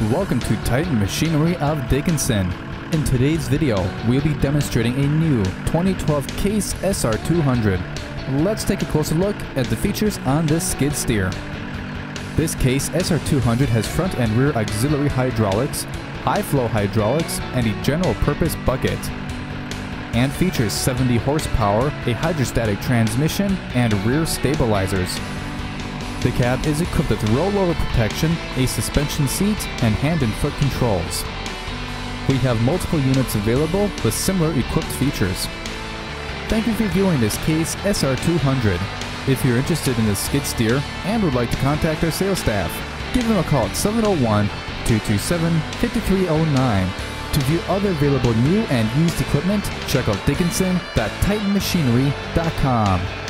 Welcome to Titan Machinery of Dickinson. In today's video, we'll be demonstrating a new 2012 Case SR200. Let's take a closer look at the features on this skid steer. This Case SR200 has front and rear auxiliary hydraulics, high-flow hydraulics, and a general-purpose bucket, and features 70 horsepower, a hydrostatic transmission, and rear stabilizers. The cab is equipped with rollover protection, a suspension seat, and hand and foot controls. We have multiple units available with similar equipped features. Thank you for viewing this Case SR200. If you're interested in this skid steer and would like to contact our sales staff, give them a call at 701-227-5309. To view other available new and used equipment, check out Dickinson.titanmachinery.com.